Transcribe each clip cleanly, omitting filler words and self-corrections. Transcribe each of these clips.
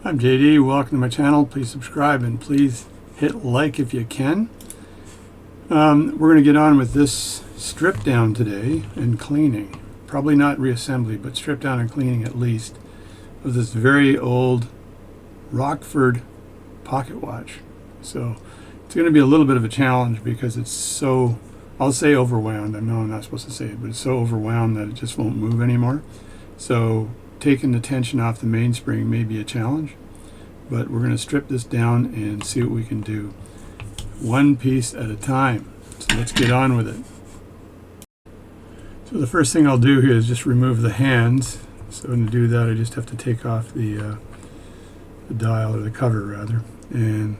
I'm JD. Welcome to my channel. Please subscribe and please hit like if you can. We're going to get on with this strip down today and cleaning. Probably not reassembly, but strip down and cleaning at least of this very old Rockford pocket watch. So it's going to be a little bit of a challenge because it's so, I'll say overwound. I know I'm not supposed to say it, but it's so overwound that it just won't move anymore. So taking the tension off the mainspring may be a challenge, but we're going to strip this down and see what we can do one piece at a time. So let's get on with it. So the first thing I'll do here is just remove the hands. So to do that, I just have to take off the dial, or the cover rather, and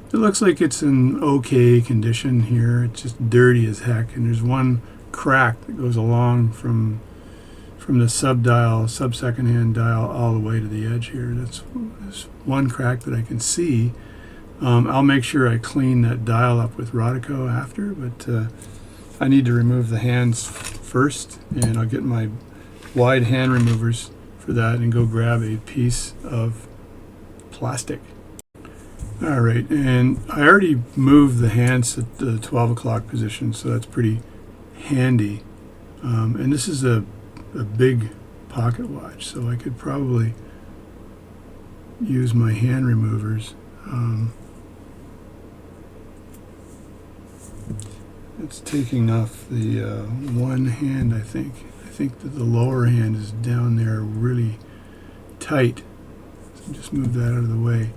it looks like it's in okay condition here. It's just dirty as heck, and there's one crack that goes along from the sub-second hand dial all the way to the edge here. That's one crack that I can see. I'll make sure I clean that dial up with Rodico after, but I need to remove the hands first, and I'll get my wide hand removers for that and go grab a piece of plastic. Alright, and I already moved the hands at the 12 o'clock position, so that's pretty handy. And this is a big pocket watch, so I could probably use my hand removers. It's taking off the one hand, I think. I think that the lower hand is down there really tight. So just move that out of the way.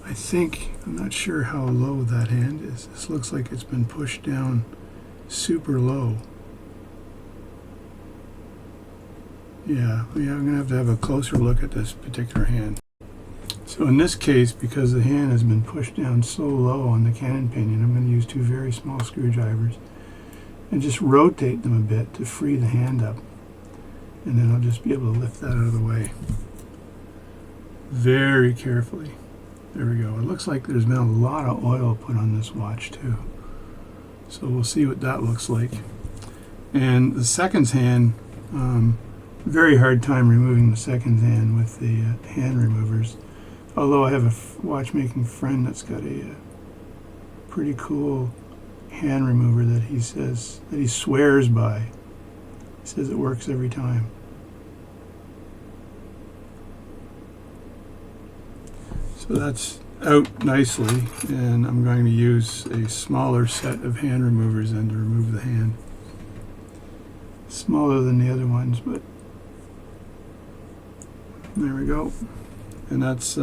I think, I'm not sure how low that hand is. This looks like it's been pushed down super low. Yeah, I'm going to have a closer look at this particular hand. So in this case, because the hand has been pushed down so low on the cannon pinion, I'm going to use two very small screwdrivers and just rotate them a bit to free the hand up. And then I'll just be able to lift that out of the way very carefully. There we go. It looks like there's been a lot of oil put on this watch too. So we'll see what that looks like. And the seconds hand, very hard time removing the seconds hand with the hand removers. Although I have a watchmaking friend that's got a pretty cool hand remover that he says, that he swears by. He says it works every time. So that's out nicely, and I'm going to use a smaller set of hand removers then to remove the hand. Smaller than the other ones, but there we go. And that's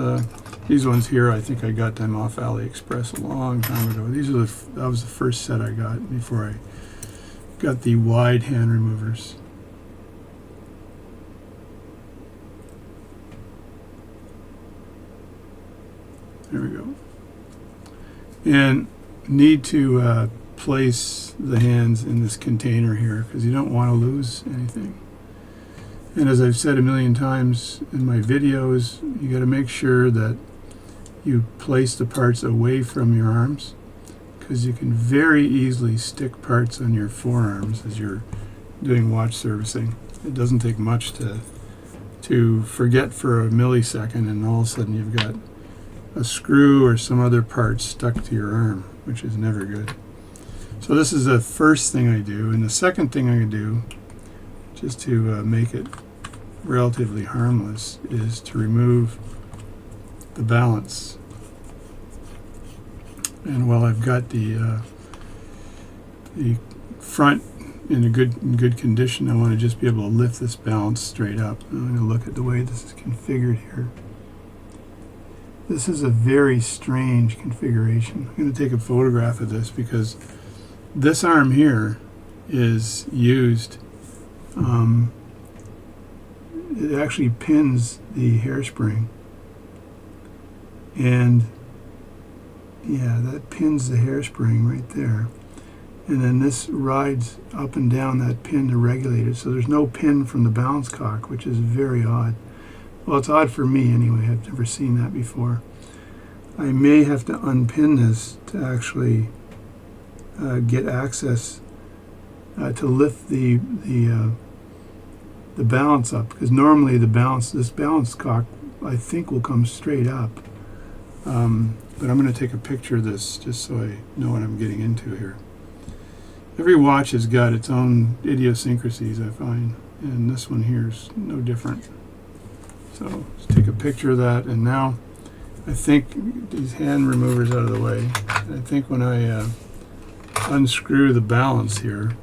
these ones here. I think I got them off AliExpress a long time ago. These are that was the first set I got before I got the wide hand removers. There we go. And need to place the hands in this container here because you don't want to lose anything. And as I've said a million times in my videos, you got to make sure that you place the parts away from your arms, because you can very easily stick parts on your forearms as you're doing watch servicing. It doesn't take much to forget for a millisecond, and all of a sudden you've got a screw or some other part stuck to your arm, which is never good. So this is the first thing I do, and the second thing I do, just to make it relatively harmless, is to remove the balance. And while I've got the front in good condition, I want to just be able to lift this balance straight up. I'm going to look at the way this is configured here. This is a very strange configuration. I'm going to take a photograph of this because this arm here is used. It actually pins the hairspring, and yeah, that pins the hairspring right there, and then this rides up and down that pin to regulate it. So there's no pin from the balance cock, which is very odd. Well, it's odd for me anyway. I've never seen that before. I may have to unpin this to actually get access to lift the balance up, because normally this balance cock I think will come straight up. But I'm going to take a picture of this just so I know what I'm getting into here. Every watch has got its own idiosyncrasies, I find, and this one here is no different. So let's take a picture of that, and now I think these hand removers out of the way. I think when I unscrew the balance here,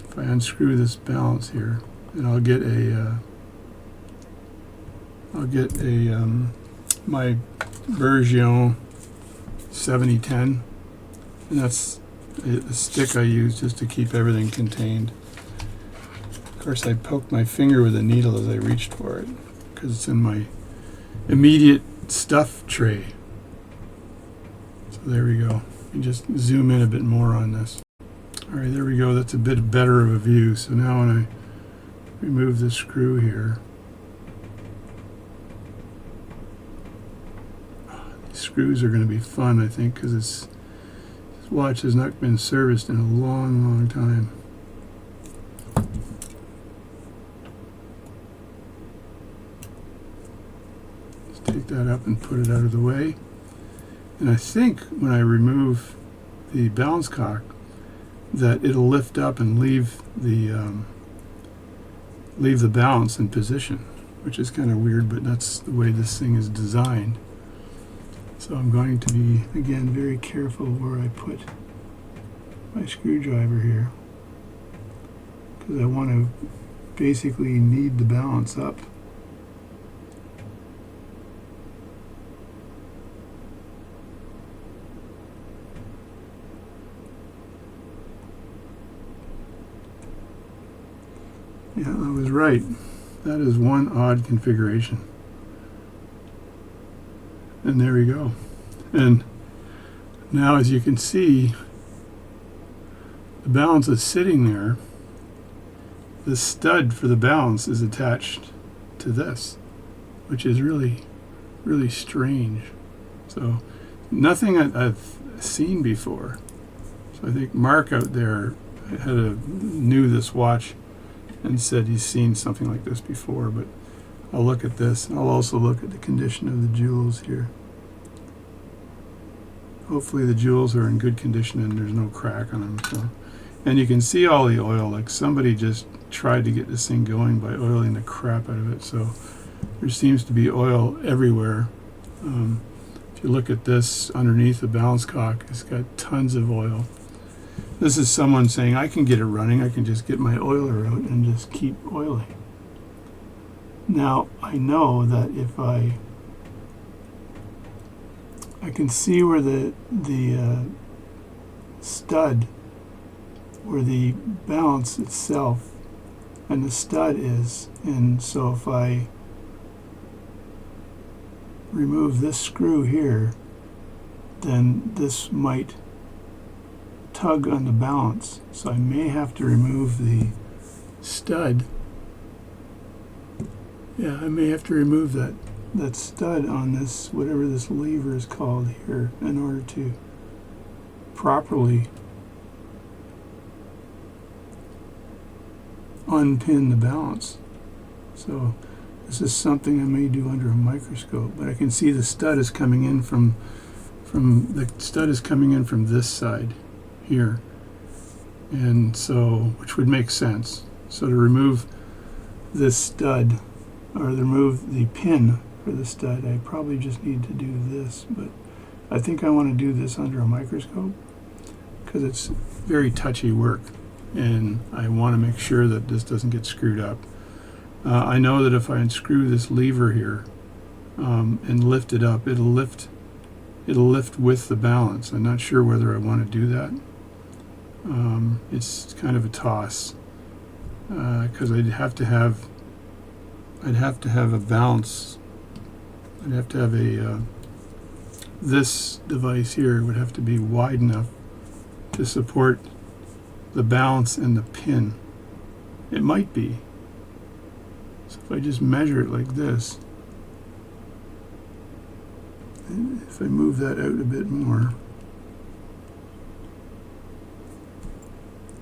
if I unscrew this balance here, and I'll get my Bergeron 7010, and that's the stick I use just to keep everything contained. Of course, I poked my finger with a needle as I reached for it because it's in my immediate stuff tray. So there we go. You just zoom in a bit more on this. All right, there we go. That's a bit better of a view. So now when I remove the screw here, these screws are going to be fun, I think, because this watch has not been serviced in a long, long time. Let's take that up and put it out of the way. And I think when I remove the balance cock, that it'll lift up and leave the balance in position, which is kind of weird, but that's the way this thing is designed. So I'm going to be, again, very careful where I put my screwdriver here, because I want to basically knead the balance up. Yeah, I was right. That is one odd configuration. And there we go. And now, as you can see, the balance is sitting there. The stud for the balance is attached to this, which is really, really strange. So nothing I've seen before. So I think Mark out there knew this watch and said he's seen something like this before, but I'll look at this, and I'll also look at the condition of the jewels here. Hopefully the jewels are in good condition and there's no crack on them. So, and you can see all the oil, like somebody just tried to get this thing going by oiling the crap out of it. So there seems to be oil everywhere. If you look at this underneath the balance cock, it's got tons of oil. This is someone saying, I can get it running, I can just get my oiler out and just keep oiling. Now, I know that if I can see where the stud, where the balance itself and the stud is, and so if I remove this screw here, then this might tug on the balance. So I may have to remove the stud. Yeah, I may have to remove that stud on this, whatever this lever is called here, in order to properly unpin the balance. So this is something I may do under a microscope, but I can see the stud is coming in from this side here, and so, which would make sense. So to remove this stud, or to remove the pin for the stud, I probably just need to do this, but I think I want to do this under a microscope because it's very touchy work, and I want to make sure that this doesn't get screwed up. I know that if I unscrew this lever here and lift it up, it'll lift with the balance. I'm not sure whether I want to do that. It's kind of a toss because I'd have to have a balance. I'd have to have this device here would have to be wide enough to support the balance and the pin. It might be. So if I just measure it like this, and if I move that out a bit more,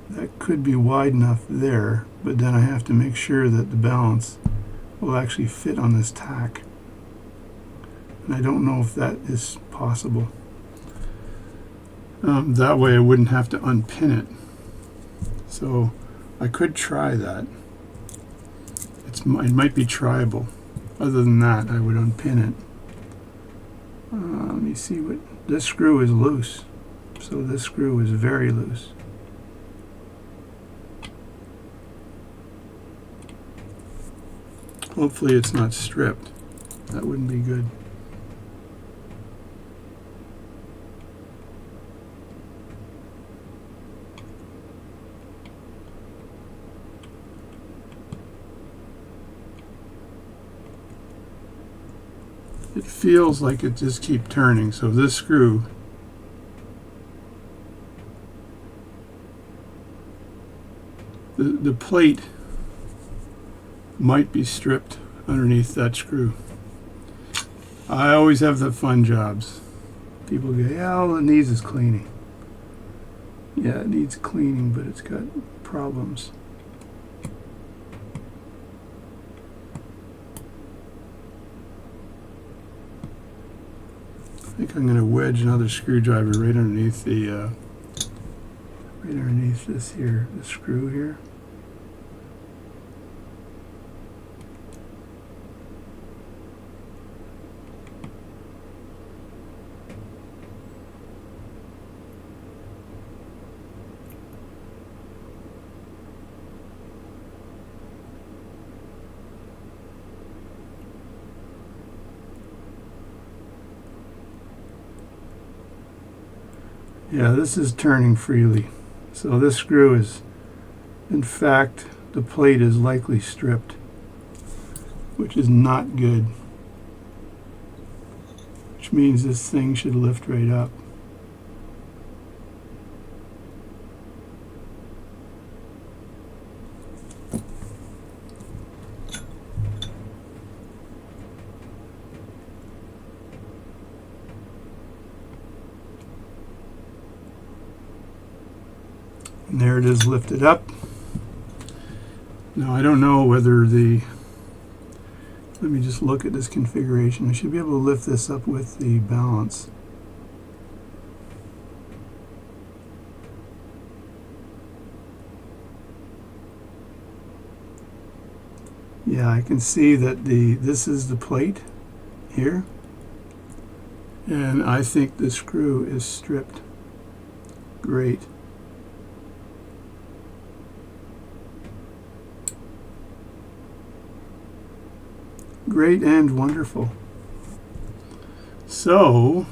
that could be wide enough there, but then I have to make sure that the balance will actually fit on this tack. And I don't know if that is possible. That way I wouldn't have to unpin it. So I could try that. It might be tryable. Other than that, I would unpin it. Let me see what... This screw is loose. So this screw is very loose. Hopefully it's not stripped. That wouldn't be good. It feels like it just keeps turning. So this screw, the plate might be stripped underneath that screw. I always have the fun jobs. People go, yeah, all it needs is cleaning. Yeah, it needs cleaning, but it's got problems. I think I'm going to wedge another screwdriver right underneath the, right underneath this here, the screw here. Yeah, this is turning freely. So this screw is, in fact, the plate is likely stripped, which is not good. Which means this thing should lift right up. And there it is lifted up. Now I don't know whether the, let me just look at this configuration. I should be able to lift this up with the balance. Yeah, I can see that this is the plate here. And I think the screw is stripped. Great. Great and wonderful. So,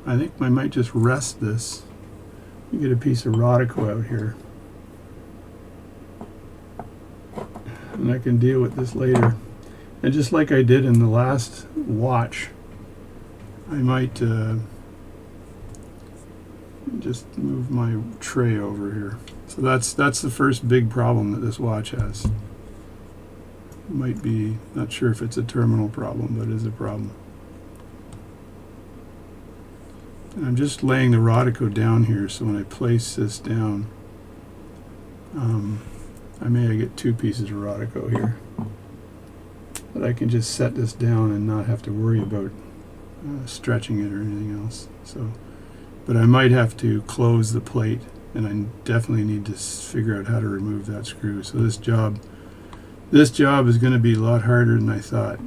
I think I might just rest this. You get a piece of Rodico out here. And I can deal with this later. And just like I did in the last watch, I might just move my tray over here. So that's the first big problem that this watch has. Might be, not sure if it's a terminal problem, but it is a problem. And I'm just laying the Rodico down here, so when I place this down, I may get two pieces of Rodico here. But I can just set this down and not have to worry about stretching it or anything else. So, but I might have to close the plate, and I definitely need to figure out how to remove that screw. So this job is going to be a lot harder than I thought.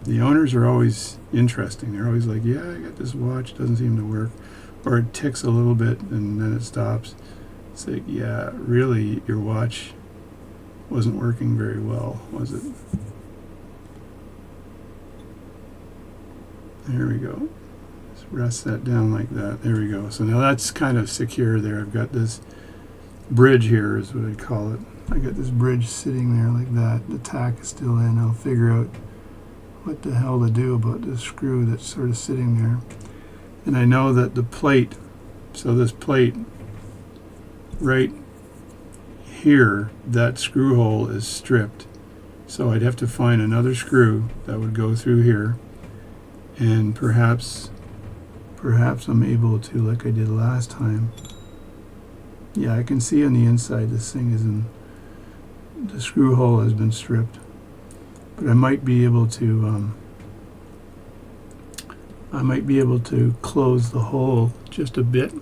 The owners are always interesting. They're always like, yeah, I got this watch, doesn't seem to work. Or it ticks a little bit and then it stops. It's like, yeah, really, your watch wasn't working very well, was it? There we go. Just rest that down like that. There we go. So now that's kind of secure there. I've got this bridge here is what I'd call it. I got this bridge sitting there like that. The tack is still in. I'll figure out what the hell to do about this screw that's sort of sitting there. And I know that the plate, so this plate right here, that screw hole is stripped. So I'd have to find another screw that would go through here. And perhaps I'm able to, like I did last time. Yeah, I can see on the inside this thing is in, the screw hole has been stripped. but I might be able to close the hole just a bit,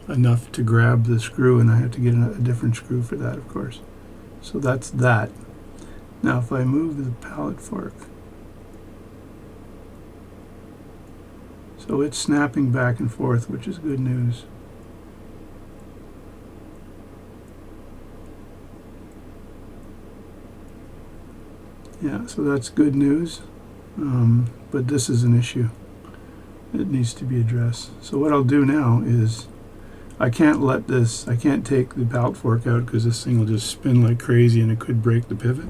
enough to grab the screw, and I have to get a different screw for that, of course. So that's that. Now if I move the pallet fork, so it's snapping back and forth, which is good news. Yeah, so that's good news, but this is an issue. It needs to be addressed. So what I'll do now is, I can't take the pallet fork out because this thing will just spin like crazy and it could break the pivot.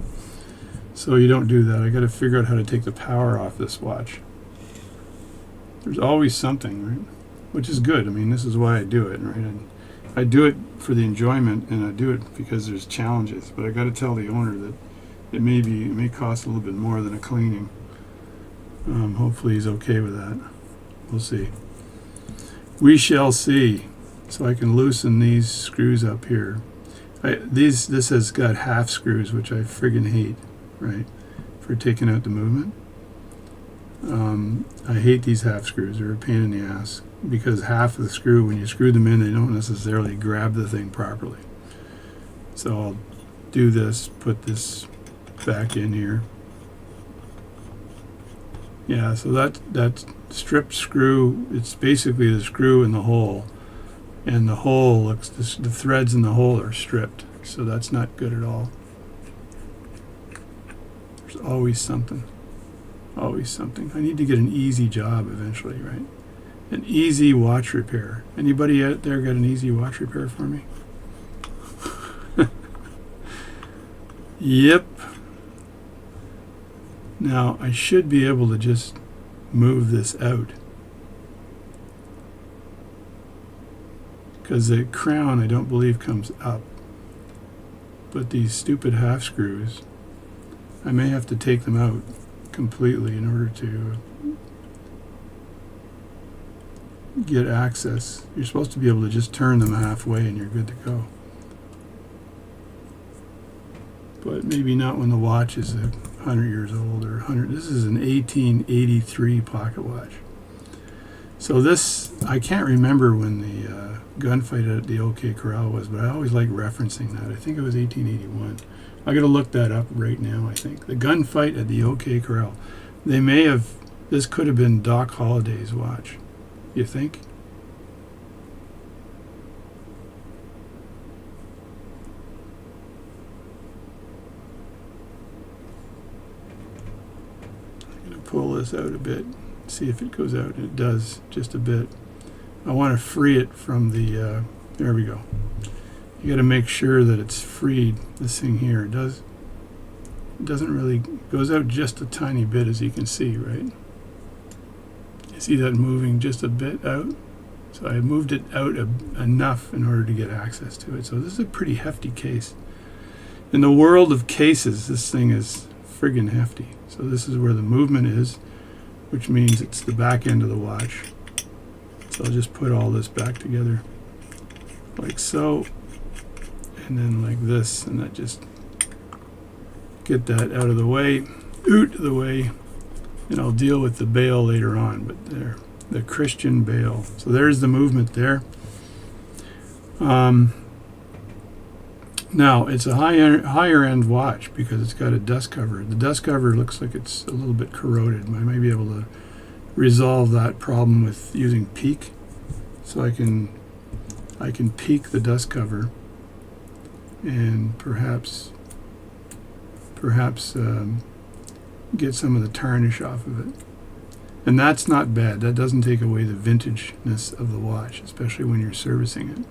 So you don't do that. I got to figure out how to take the power off this watch. There's always something, right? Which is good. I mean, this is why I do it, right? And I do it for the enjoyment, and I do it because there's challenges. But I got to tell the owner that it may cost a little bit more than a cleaning. Hopefully he's okay with that. We'll see. We shall see. So I can loosen these screws up here. This has got half screws, which I friggin' hate, right? For taking out the movement. I hate these half screws. They're a pain in the ass because half of the screw, when you screw them in, they don't necessarily grab the thing properly. So I'll do this, put this back in here. Yeah, so that stripped screw, it's basically the screw in the hole, and the hole the threads in the hole are stripped, so that's not good at all. There's always something. Always something. I need to get an easy job eventually, right? An easy watch repair. Anybody out there got an easy watch repair for me? Yep. Now, I should be able to just move this out, because the crown, I don't believe, comes up. But these stupid half screws, I may have to take them out completely in order to get access. You're supposed to be able to just turn them halfway and you're good to go. But maybe not when the watch is 100 years old or 100. This is an 1883 pocket watch. So this, I can't remember when the gunfight at the OK Corral was, but I always like referencing that. I think it was 1881. I got to look that up right now, I think. The gunfight at the OK Corral. They may have, this could have been Doc Holliday's watch. You think? I'm going to pull this out a bit, see if it goes out. It does, just a bit. I want to free it from the, there we go. You got to make sure that it's freed, this thing here. It doesn't really, goes out just a tiny bit, as you can see, right? You see that moving just a bit out? So I moved it out enough in order to get access to it. So this is a pretty hefty case. In the world of cases, this thing is friggin' hefty. So this is where the movement is, which means it's the back end of the watch. So I'll just put all this back together like so, and then like this, and that just get that out of the way, and I'll deal with the bail later on. But there, the Christian bail. So there's the movement there. Now it's a higher end watch because it's got a dust cover. The dust cover looks like it's a little bit corroded. I might be able to resolve that problem with using peak. So I can peak the dust cover and perhaps get some of the tarnish off of it. And that's not bad. That doesn't take away the vintageness of the watch, especially when you're servicing it.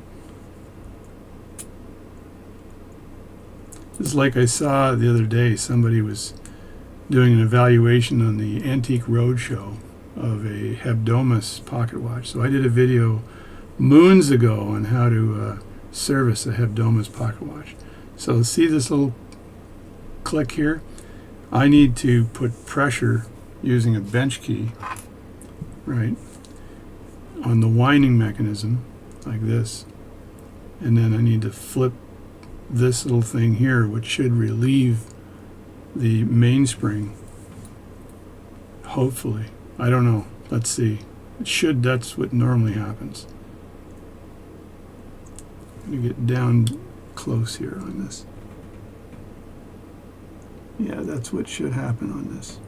It's like I saw the other day, somebody was doing an evaluation on the Antique Roadshow of a Hebdomus pocket watch. So I did a video moons ago on how to service a Hebdomus pocket watch. So see this little click here? I need to put pressure using a bench key, right, on the winding mechanism like this, and then I need to flip this little thing here, which should relieve the mainspring. Hopefully. I don't know. Let's see. It should. That's what normally happens. I'm going to get down close here on this. Yeah, that's what should happen on this.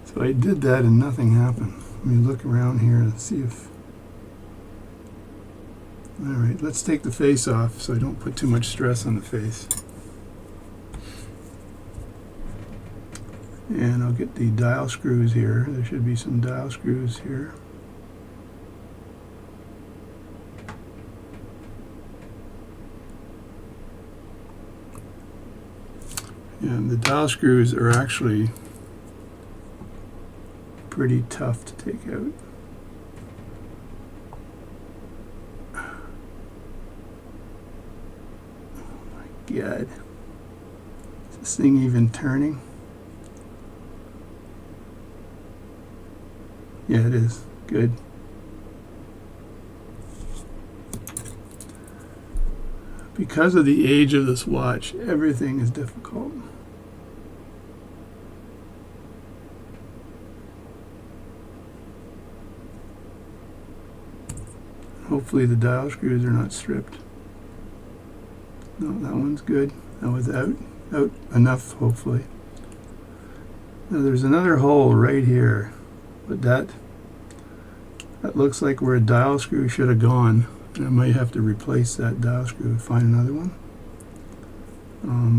So I did that and nothing happened. Let me look around here and see if... Alright, let's take the face off so I don't put too much stress on the face. And I'll get the dial screws here. There should be some dial screws here. And the dial screws are actually pretty tough to take out. Oh my God. Is this thing even turning? Yeah, it is. Good. Because of the age of this watch, everything is difficult. Hopefully the dial screws are not stripped. No, that one's good. That was out enough, hopefully. Now there's another hole right here, but that looks like where a dial screw should have gone. I might have to replace that dial screw, find another one.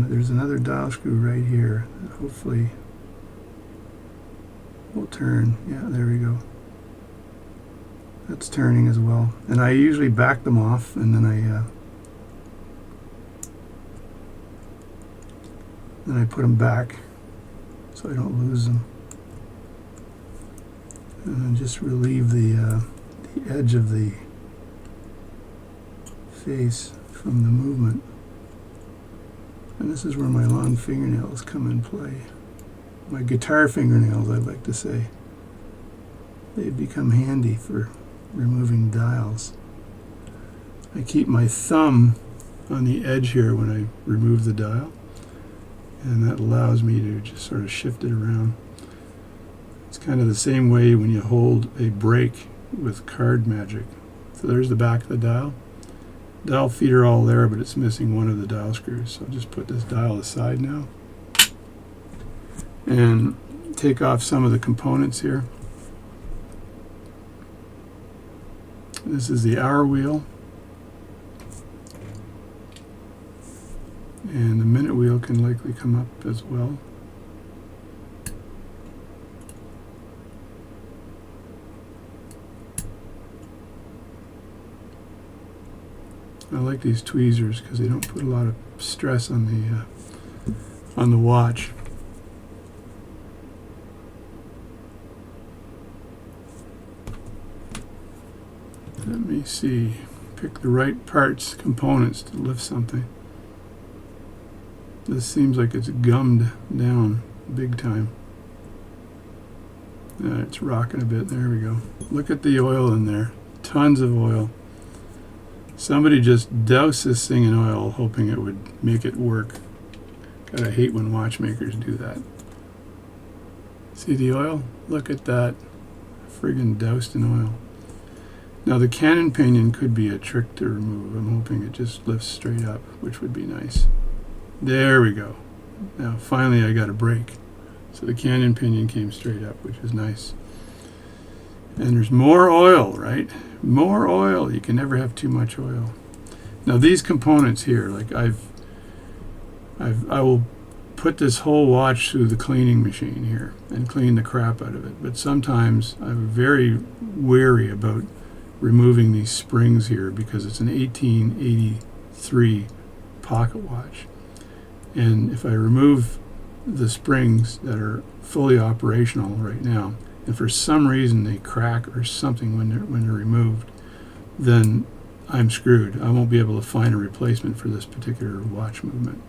There's another dial screw right here that hopefully will turn. Yeah, there we go. That's turning as well. And I usually back them off and then I put them back so I don't lose them. And then just relieve the edge of the face from the movement. And this is where my long fingernails come in play. My guitar fingernails, I'd like to say. They've become handy for removing dials. I keep my thumb on the edge here when I remove the dial, and that allows me to just sort of shift it around. It's kind of the same way when you hold a brake with card magic. So there's the back of the dial. Dial feet are all there, but it's missing one of the dial screws. So I'll just put this dial aside now and take off some of the components here. This is the hour wheel, and the minute wheel can likely come up as well. I like these tweezers because they don't put a lot of stress on the watch. Let me see. Pick the right parts, components to lift something. This seems like it's gummed down big time. It's rocking a bit. There we go. Look at the oil in there. Tons of oil. Somebody just doused this thing in oil hoping it would make it work. Gotta hate when watchmakers do that. See the oil? Look at that. Friggin' doused in oil. Now the cannon pinion could be a trick to remove. I'm hoping it just lifts straight up, which would be nice. There we go. Now finally I got a break. So the cannon pinion came straight up, which is nice. And there's more oil, right? More oil. You can never have too much oil. Now these components here, like I will put this whole watch through the cleaning machine here and clean the crap out of it. But sometimes I'm very wary about removing these springs here because it's an 1883 pocket watch. And if I remove the springs that are fully operational right now, and for some reason they crack or something when they're removed, then I'm screwed. I won't be able to find a replacement for this particular watch movement.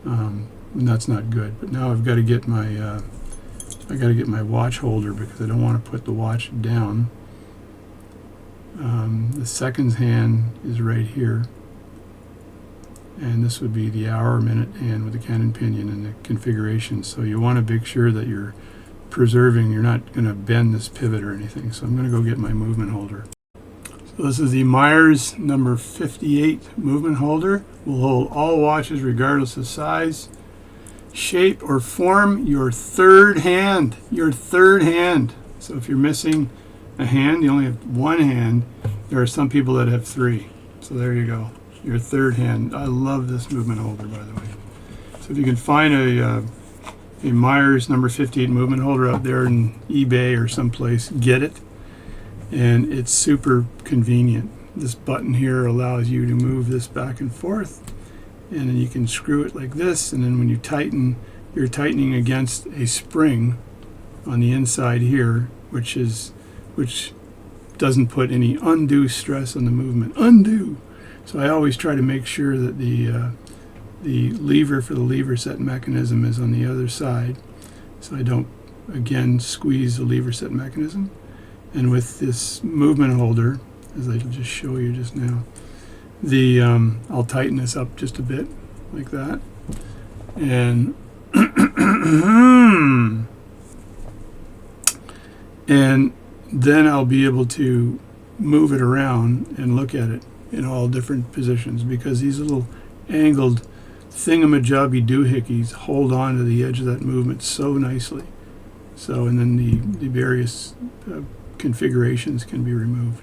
And that's not good. But now I've got to get my watch holder, because I don't want to put the watch down. The seconds hand is right here, and this would be the hour minute hand with the cannon pinion and the configuration. So you want to make sure that you're preserving, you're not going to bend this pivot or anything. So I'm going to go get my movement holder. So this is the Myers number 58 movement holder. Will hold all watches regardless of size, shape, or form. Your third hand. So if you're missing a hand, you only have one hand. There are some people that have three. So there you go. Your third hand. I love this movement holder, by the way. So if you can find a Myers number 58 movement holder out there in eBay or someplace, get it. And it's super convenient. This button here allows you to move this back and forth, and then you can screw it like this, and then when you tighten, you're tightening against a spring on the inside here, which doesn't put any undue stress on the movement. So I always try to make sure that the lever for the lever set mechanism is on the other side, so I don't again squeeze the lever set mechanism. And with this movement holder, as I just show you just now, I'll tighten this up just a bit like that, and and then I'll be able to move it around and look at it in all different positions, because these little angled thingamajobby doohickeys hold on to the edge of that movement so nicely. So, and then the various configurations can be removed.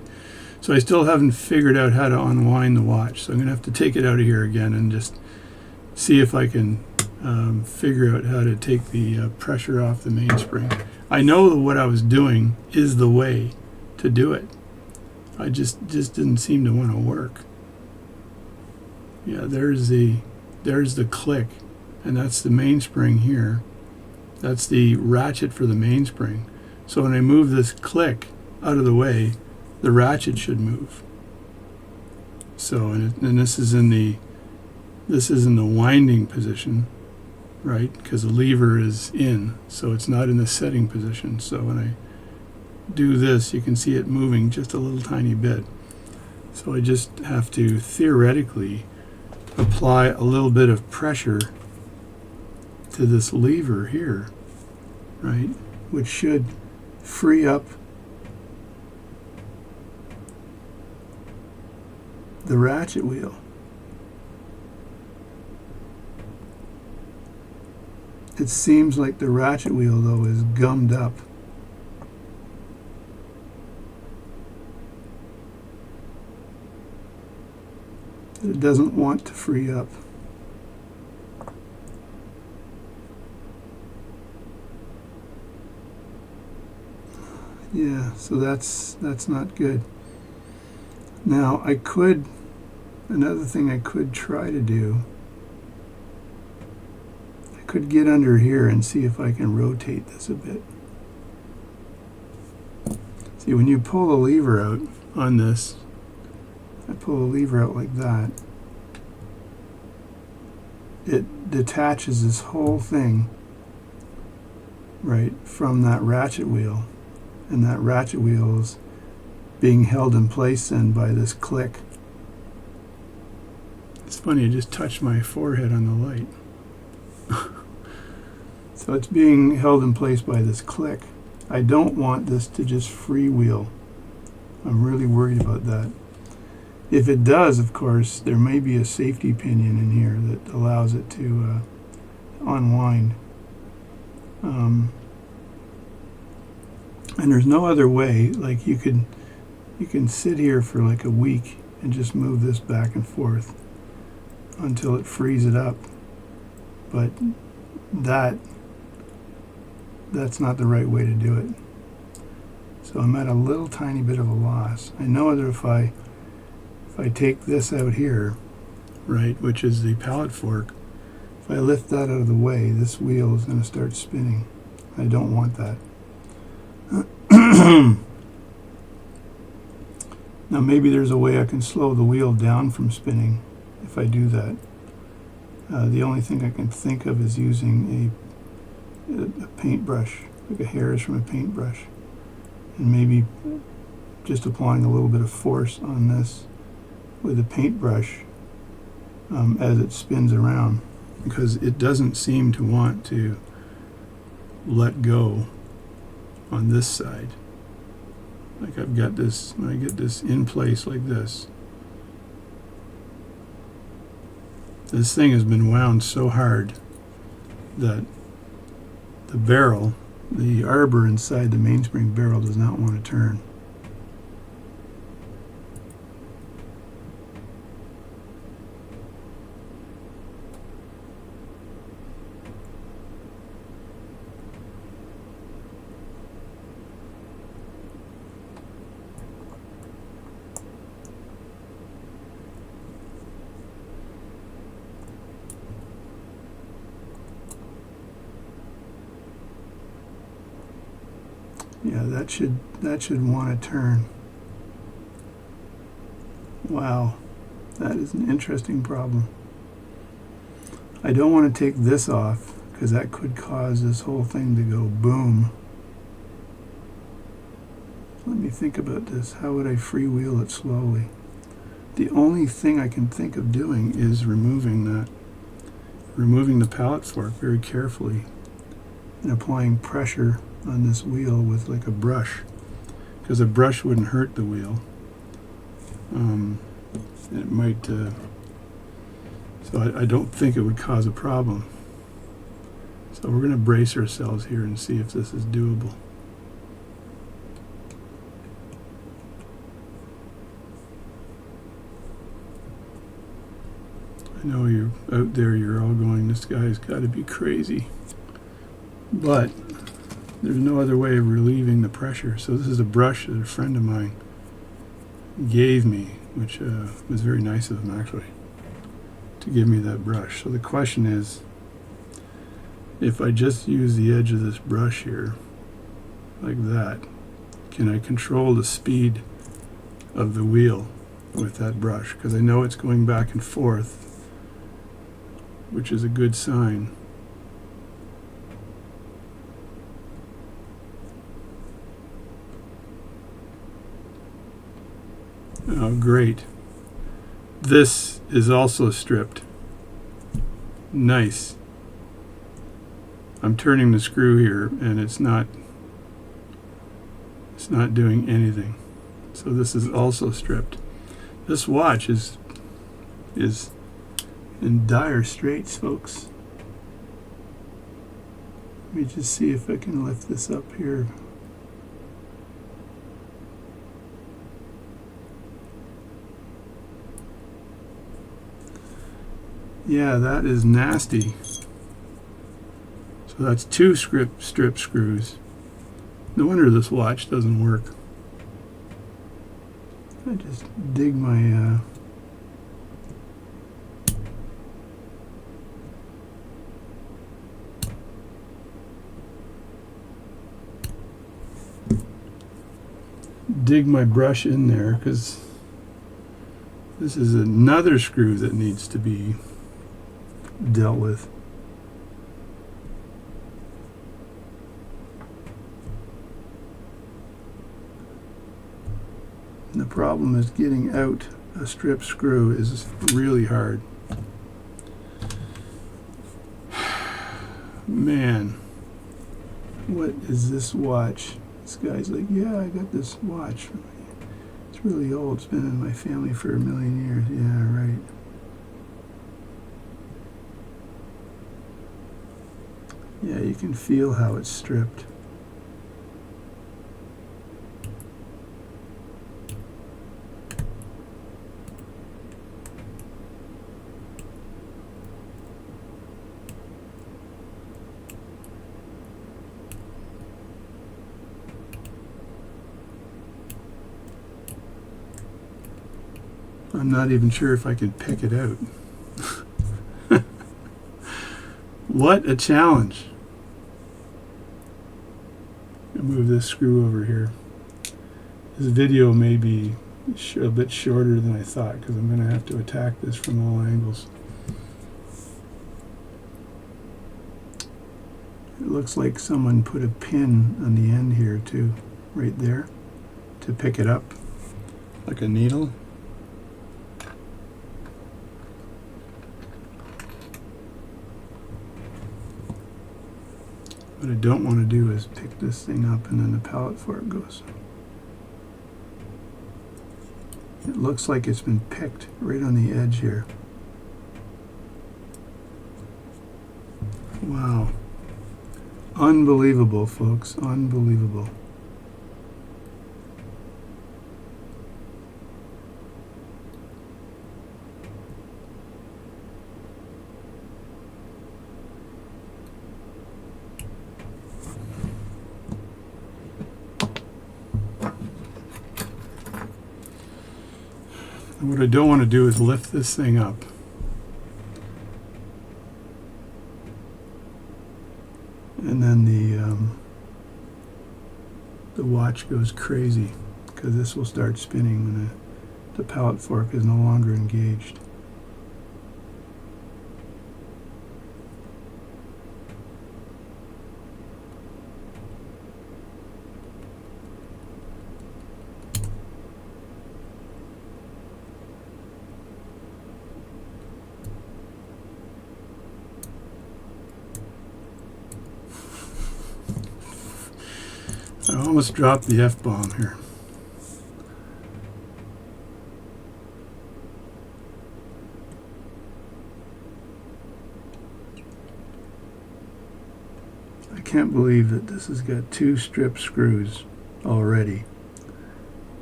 So I still haven't figured out how to unwind the watch, so I'm going to have to take it out of here again and just see if I can figure out how to take the pressure off the mainspring. I know that what I was doing is the way to do it. I just didn't seem to want to work. Yeah, there's the click, and that's the mainspring here. That's the ratchet for the mainspring. So when I move this click out of the way, the ratchet should move. So, and this is in the winding position, right? Because the lever is in, so it's not in the setting position. So when I do this, you can see it moving just a little tiny bit. So I just have to theoretically apply a little bit of pressure to this lever here, right? Which should free up the ratchet wheel. It seems like the ratchet wheel, though, is gummed up. It doesn't want to free up. Yeah, so that's not good. Now another thing I could try to do, I could get under here and see if I can rotate this a bit. See, when you pull the lever out on this, I pull the lever out like that, it detaches this whole thing, right, from that ratchet wheel. And that ratchet wheel is being held in place then by this click. It's funny, I just touched my forehead on the light. So it's being held in place by this click. I don't want this to just freewheel. I'm really worried about that. If it does, of course, there may be a safety pinion in here that allows it to unwind. And there's no other way. Like you can sit here for like a week and just move this back and forth until it frees it up. But that's not the right way to do it. So I'm at a little tiny bit of a loss. I know that if I take this out here, right, which is the pallet fork, if I lift that out of the way, this wheel is going to start spinning. I don't want that. Now maybe there's a way I can slow the wheel down from spinning if I do that. The only thing I can think of is using a paintbrush, like a hairs from a paintbrush, and maybe just applying a little bit of force on this with a paintbrush as it spins around, because it doesn't seem to want to let go on this side. Like I've got this, when I get this in place like this, this thing has been wound so hard that the barrel, the arbor inside the mainspring barrel, does not want to turn. Yeah, that should want to turn. Wow, that is an interesting problem. I don't want to take this off because that could cause this whole thing to go boom. Let me think about this. How would I freewheel it slowly? The only thing I can think of doing is removing the pallet fork very carefully and applying pressure on this wheel with like a brush, because a brush wouldn't hurt the wheel. It might, so I don't think it would cause a problem. So we're going to brace ourselves here and see if this is doable. I know you're out there, you're all going, this guy's got to be crazy. But there's no other way of relieving the pressure. So this is a brush that a friend of mine gave me, which was very nice of him actually, to give me that brush. So the question is, if I just use the edge of this brush here, like that, can I control the speed of the wheel with that brush? Because I know it's going back and forth, which is a good sign. Oh, great. This is also stripped. Nice. I'm turning the screw here and it's not doing anything. So this is also stripped. This watch is in dire straits, folks. Let me just see if I can lift this up here. Yeah, that is nasty. So that's 2 strip screws. No wonder this watch doesn't work. I just dig my brush in there, because this is another screw that needs to be dealt with. And the problem is getting out a strip screw is really hard. Man, what is this watch? This guy's like, yeah, I got this watch. It's really old. It's been in my family for a million years. Yeah, right. Yeah, you can feel how it's stripped. I'm not even sure if I can pick it out. What a challenge. I'll move this screw over here. This video may be a bit shorter than I thought, because I'm going to have to attack this from all angles. It looks like someone put a pin on the end here too, right there, to pick it up like a needle. What I don't want to do is pick this thing up and then the pallet fork goes. It looks like it's been picked right on the edge here. Wow. Unbelievable, folks. Unbelievable. And what I don't want to do is lift this thing up. And then the watch goes crazy, because this will start spinning when the pallet fork is no longer engaged. I almost dropped the F-bomb here. I can't believe that this has got 2 strip screws already,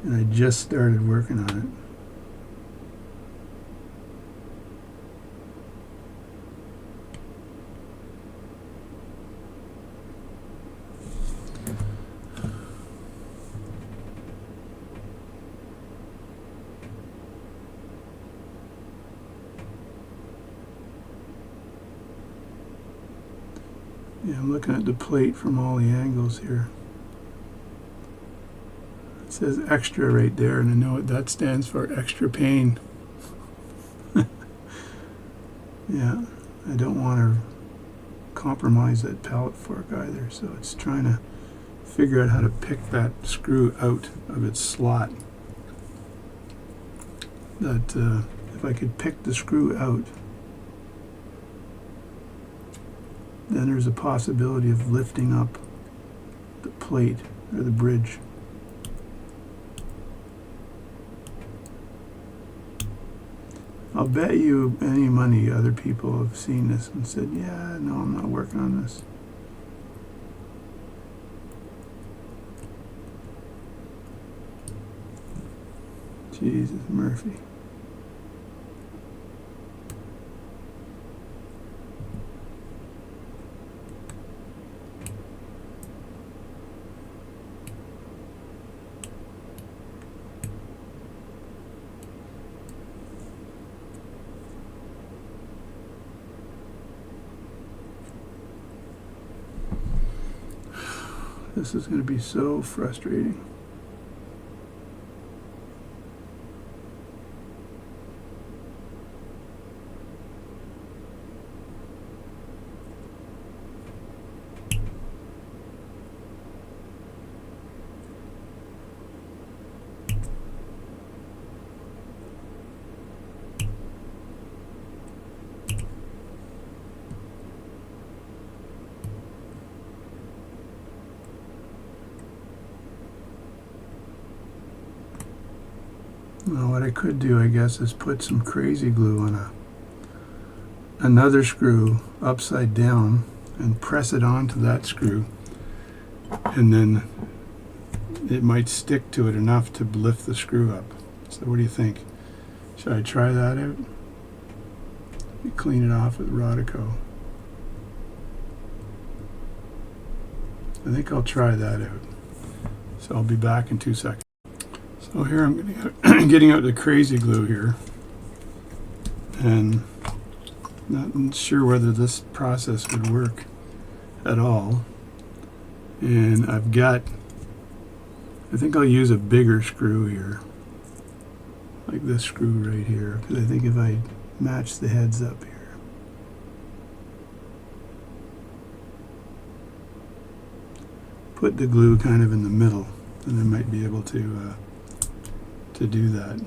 and I just started working on it. Yeah, I'm looking at the plate from all the angles here. It says extra right there, and I know what that stands for: extra pain. Yeah, I don't want to compromise that pallet fork either, so it's trying to figure out how to pick that screw out of its slot. That if I could pick the screw out, then there's a possibility of lifting up the plate or the bridge. I'll bet you any money other people have seen this and said, yeah, no, I'm not working on this. Jesus, Murphy. This is going to be so frustrating. Well, what I could do, I guess, is put some crazy glue on another screw upside down and press it onto that screw, and then it might stick to it enough to lift the screw up. So what do you think? Should I try that out? Clean it off with Rodico. I think I'll try that out. So I'll be back in 2 seconds. So here I'm getting out the crazy glue here, and not sure whether this process would work at all. And I think I'll use a bigger screw here. like this screw right here, because I think if I match the heads up here, put the glue kind of in the middle, then I might be able to do that.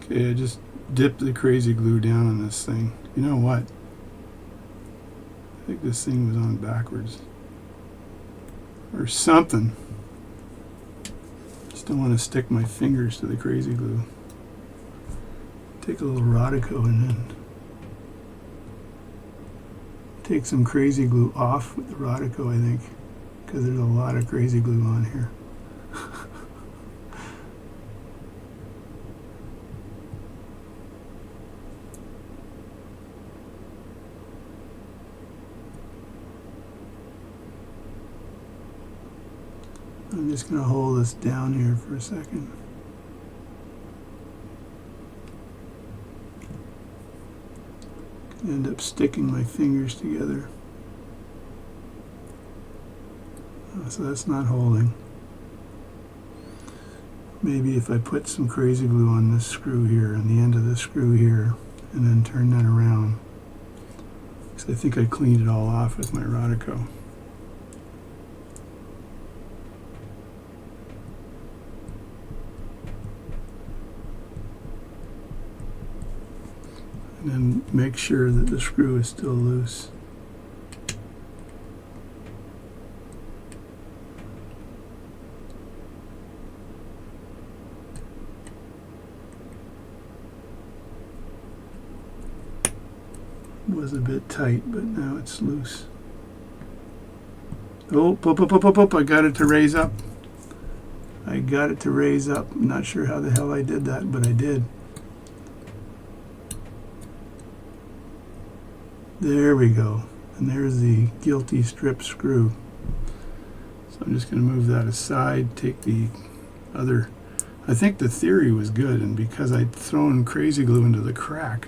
Okay, I just dipped the crazy glue down on this thing. You know what? I think this thing was on backwards or something. Just don't want to stick my fingers to the crazy glue. Take a little Rodico and then take some crazy glue off with the Rodico, I think, because there's a lot of crazy glue on here. I'm just going to hold this down here for a second. End up sticking my fingers together. So that's not holding. Maybe if I put some crazy glue on this screw here, on the end of this screw here, and then turn that around. Because I think I cleaned it all off with my Rodico. And then make sure that the screw is still loose. It was a bit tight, but now it's loose. Oh, I got it to raise up. I got it to raise up. I'm not sure how the hell I did that, but I did. There we go. And there's the guilty strip screw. So I'm just going to move that aside, take the other. I think the theory was good, and because I'd thrown crazy glue into the crack,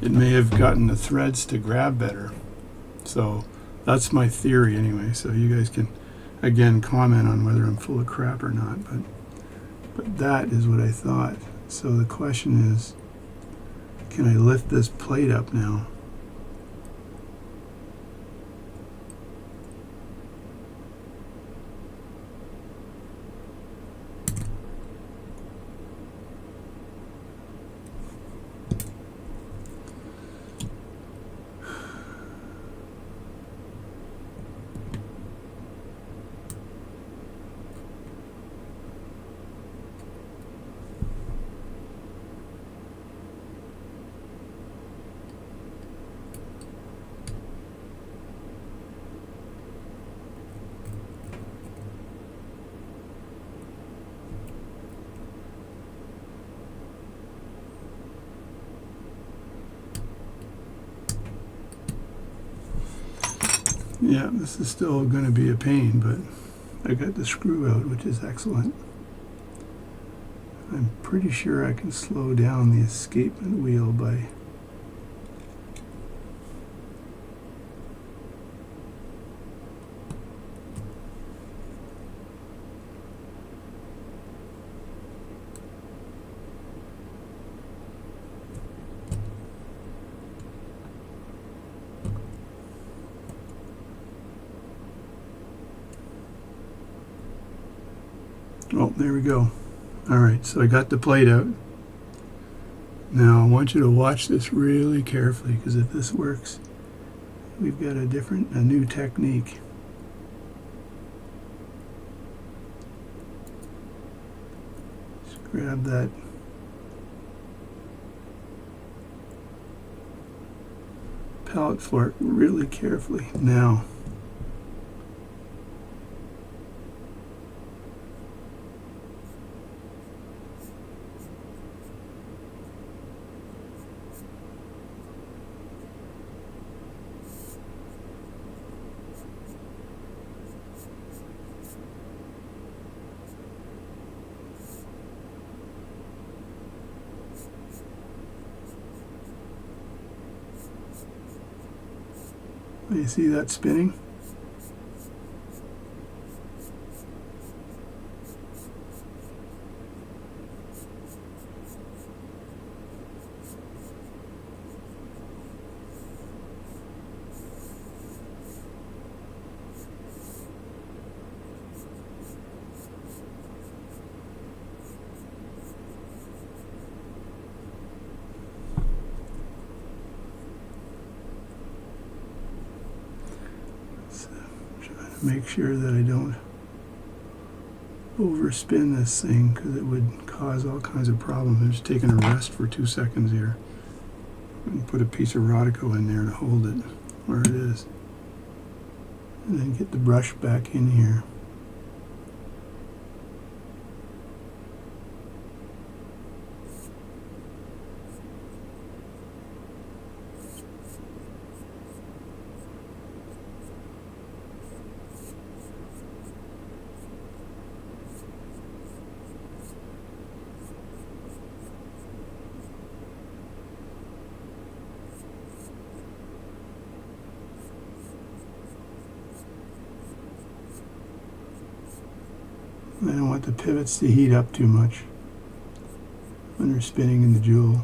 it may have gotten the threads to grab better. So that's my theory anyway. So you guys can, again, comment on whether I'm full of crap or not. But that is what I thought. So the question is, can I lift this plate up now? Yeah, this is still going to be a pain, but I got the screw out, which is excellent. I'm pretty sure I can slow down the escapement wheel by oh, there we go. Alright, so I got the plate out. Now I want you to watch this really carefully, because if this works, we've got a new technique. Just grab that pallet fork really carefully. Now, You see that spinning? Make sure that I don't overspin this thing, because it would cause all kinds of problems. I'm just taking a rest for 2 seconds here and put a piece of Rodico in there to hold it where it is, and then get the brush back in here. I don't want the pivots to heat up too much when they're spinning in the jewel.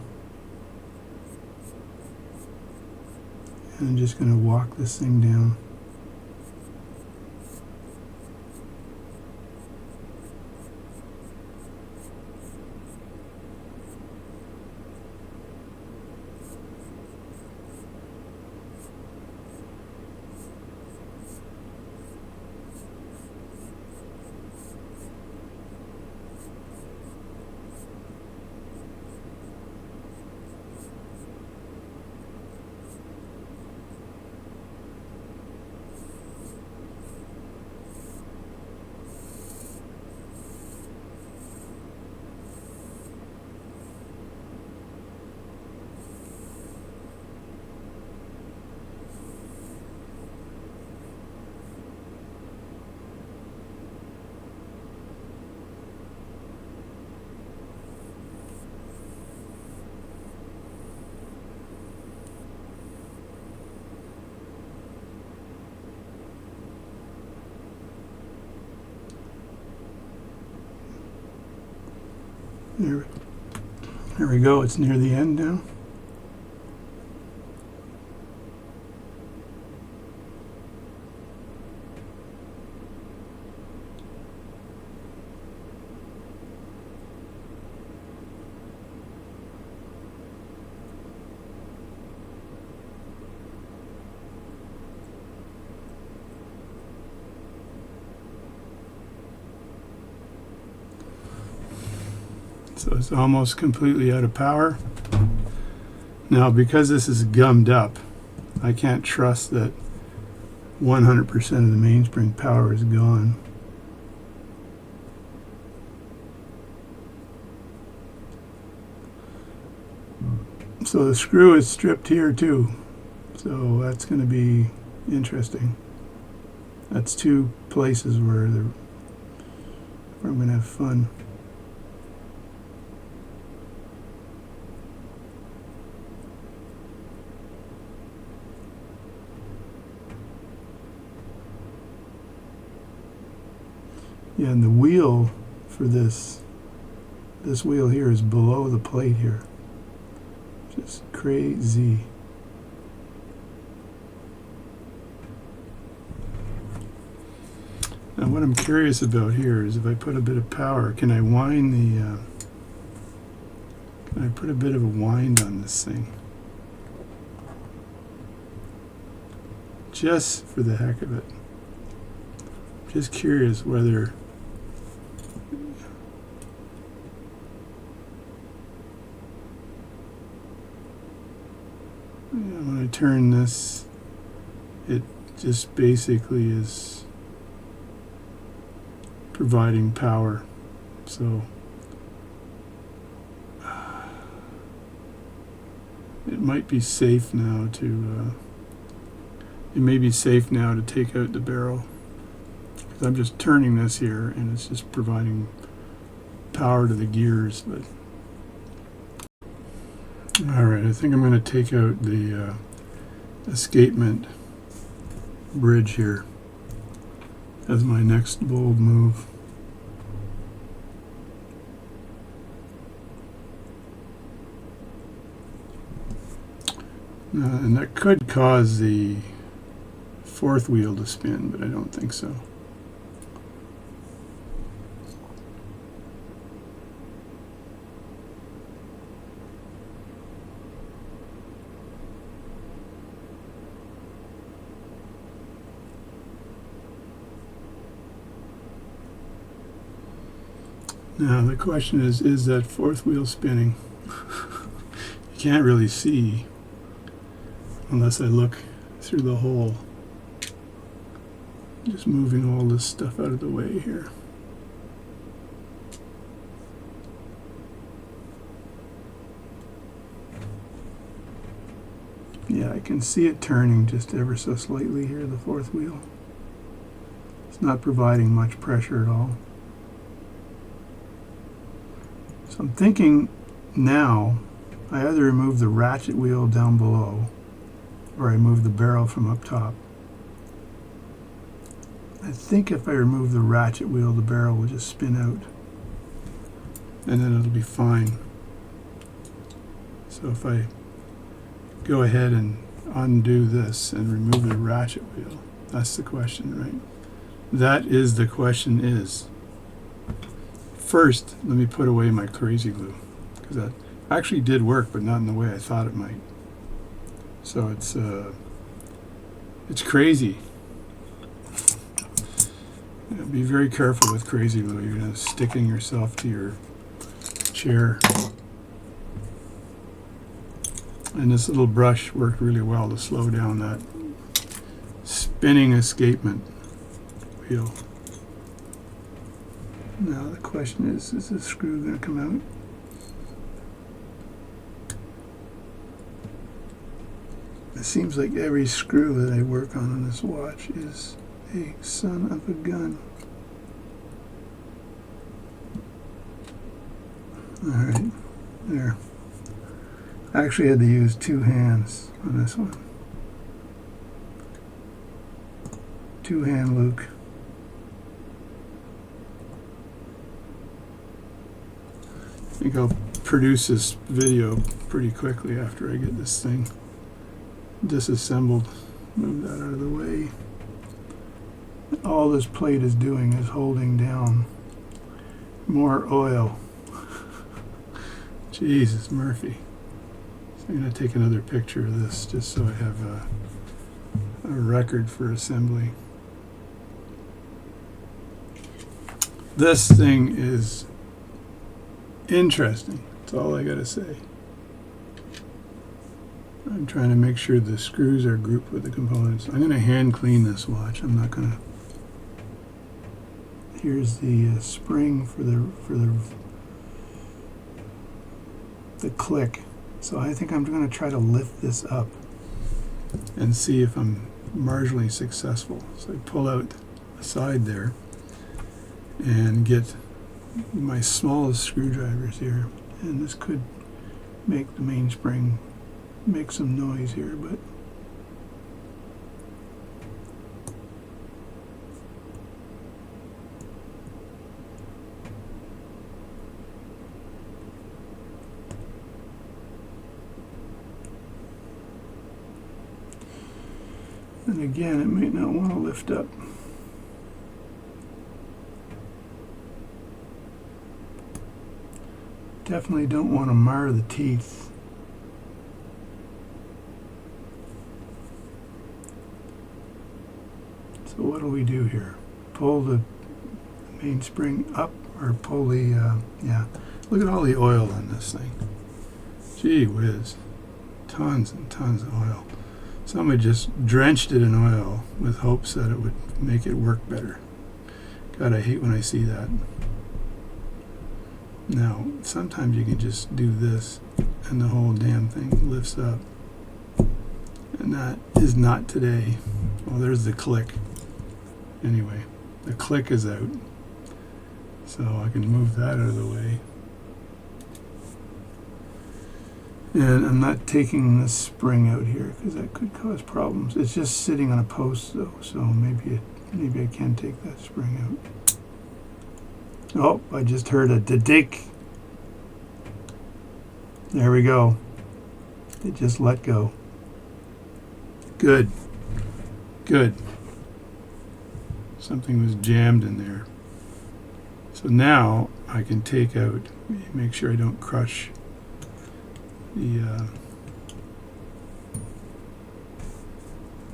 And I'm just going to walk this thing down. There we go, it's near the end now. So it's almost completely out of power. Now, because this is gummed up, I can't trust that 100% of the mainspring power is gone. So the screw is stripped here too. So that's going to be interesting. That's two places where I'm going to have fun. Yeah, and the wheel for this wheel here is below the plate here. Just crazy. Now what I'm curious about here is if I put a bit of power, can I wind can I put a bit of a wind on this thing? Just for the heck of it. Just curious whether when I turn this, it just basically is providing power. So it might be safe now to it may be safe now to take out the barrel, because I'm just turning this here and it's just providing power to the gears. But alright, I think I'm going to take out the escapement bridge here as my next bold move. And that could cause the fourth wheel to spin, but I don't think so. Now the question is that fourth wheel spinning? You can't really see unless I look through the hole. Just moving all this stuff out of the way here. Yeah, I can see it turning just ever so slightly here, the fourth wheel. It's not providing much pressure at all. So I'm thinking now I either remove the ratchet wheel down below or I move the barrel from up top. I think if I remove the ratchet wheel, the barrel will just spin out and then it'll be fine. So if I go ahead and undo this and remove the ratchet wheel, that's the question, right? That is the question is. First, let me put away my crazy glue, because that actually did work, but not in the way I thought it might. So it's crazy. You know, be very careful with crazy glue. You're going to sticking yourself to your chair. And this little brush worked really well to slow down that spinning escapement wheel. Now the question is this screw going to come out? It seems like every screw that I work on this watch is a son of a gun. Alright, there. I actually had to use 2 hands on this one. 2-hand Luke. I think I'll produce this video pretty quickly after I get this thing disassembled. Move that out of the way. All this plate is doing is holding down more oil. Jesus, Murphy. So I'm going to take another picture of this just so I have a record for assembly. This thing is interesting. That's all I gotta say. I'm trying to make sure the screws are grouped with the components. I'm gonna hand clean this watch. I'm not gonna. Here's the spring for the click. So I think I'm gonna try to lift this up and see if I'm marginally successful. So I pull out the side there and get my smallest screwdrivers here, and this could make the mainspring make some noise here, but and again, it may not want to lift up. Definitely don't want to mar the teeth. So what do we do here? Pull the mainspring up or pull the, yeah. Look at all the oil on this thing. Gee whiz. Tons and tons of oil. Somebody just drenched it in oil with hopes that it would make it work better. God, I hate when I see that. Now, sometimes you can just do this and the whole damn thing lifts up. And that is not today. Well, there's the click. Anyway, the click is out. So I can move that out of the way. And I'm not taking this spring out here because that could cause problems. It's just sitting on a post though, so maybe I can take that spring out. Oh, I just heard a dick. There we go. It just let go. Good. Good. Something was jammed in there. So now I can take out, make sure I don't crush the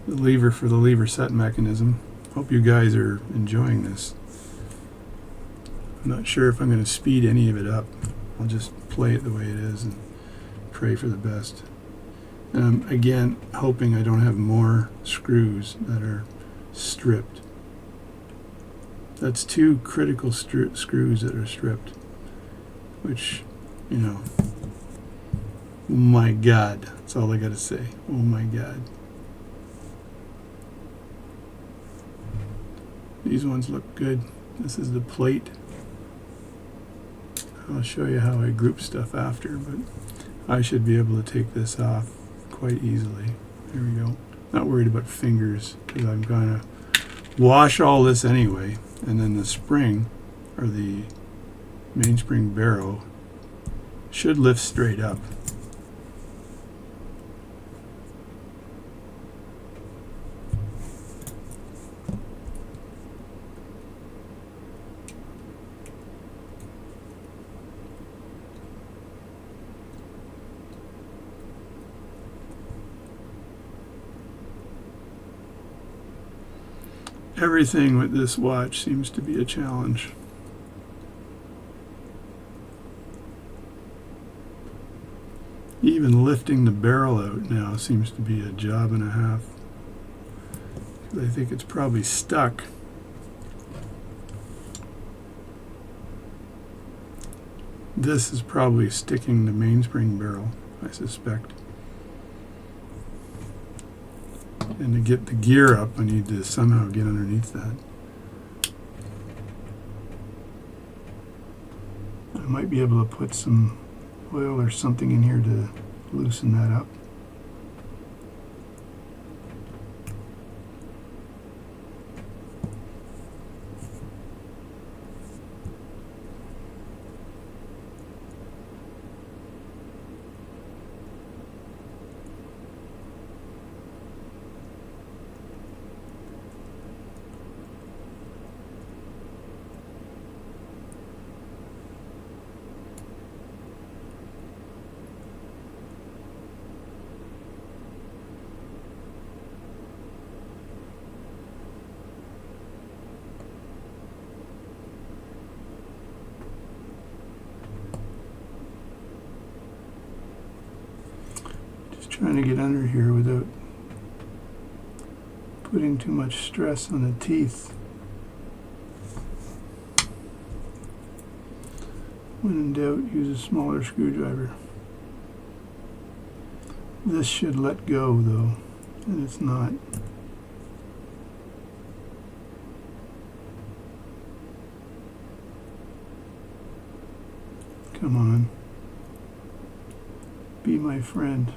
lever for the lever set mechanism. Hope you guys are enjoying this. I'm not sure if I'm going to speed any of it up. I'll just play it the way it is and pray for the best. And I'm again hoping I don't have more screws that are stripped. That's 2 critical screws that are stripped, which, you know, oh my God, that's all I gotta say. Oh my God. These ones look good. This is the plate. I'll show you how I group stuff after, but I should be able to take this off quite easily. There we go. Not worried about fingers because I'm gonna wash all this anyway. And then the spring, or the mainspring barrel, should lift straight up. Everything with this watch seems to be a challenge. Even lifting the barrel out now seems to be a job and a half. I think it's probably stuck. This is probably sticking the mainspring barrel, I suspect. And to get the gear up, I need to somehow get underneath that. I might be able to put some oil or something in here to loosen that up. Trying to get under here without putting too much stress on the teeth. When in doubt, use a smaller screwdriver. This should let go though, and it's not. Come on. Be my friend.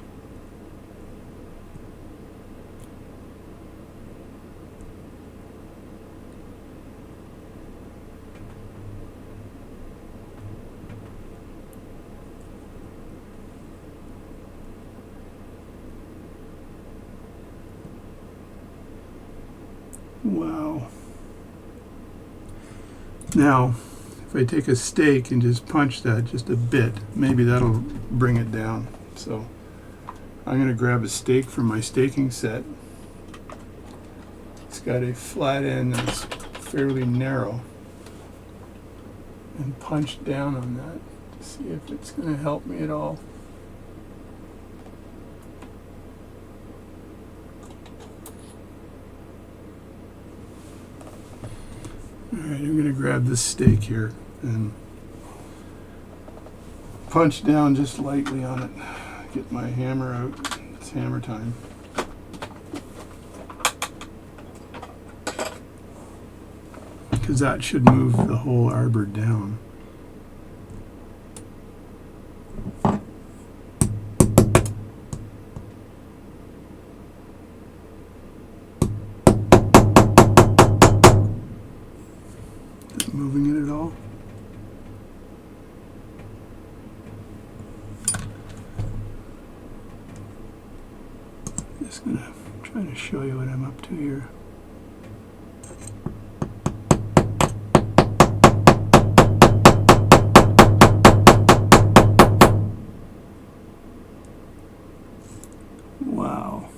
Wow. Now, if I take a stake and just punch that just a bit, maybe that'll bring it down. So I'm going to grab a stake from my staking set. It's got a flat end that's fairly narrow, and punch down on that to see if it's going to help me at all. Alright, I'm going to grab this stake here and punch down just lightly on it. Get my hammer out. It's hammer time. Because that should move the whole arbor down. moving it at all. Just gonna try to show you what I'm up to here. Wow.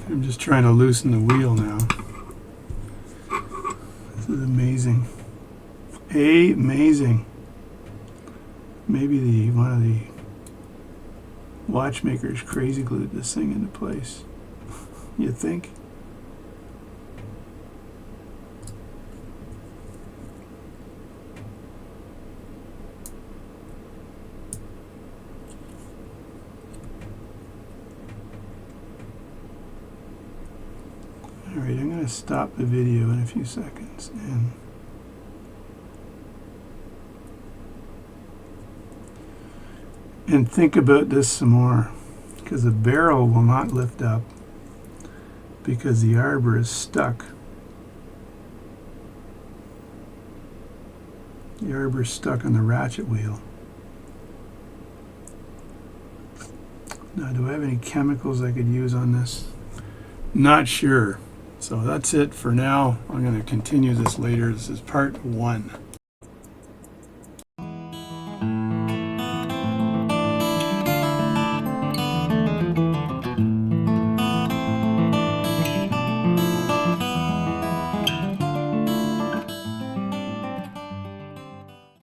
I'm just trying to loosen the wheel now. This is amazing. Amazing. Maybe one of the watchmakers crazy glued this thing into place. You think? Alright, I'm going to stop the video in a few seconds and think about this some more, because the barrel will not lift up because the arbor is stuck. The arbor is stuck on the ratchet wheel. Now, do I have any chemicals I could use on this? Not sure. So that's it for now. I'm going to continue this later. This is part 1.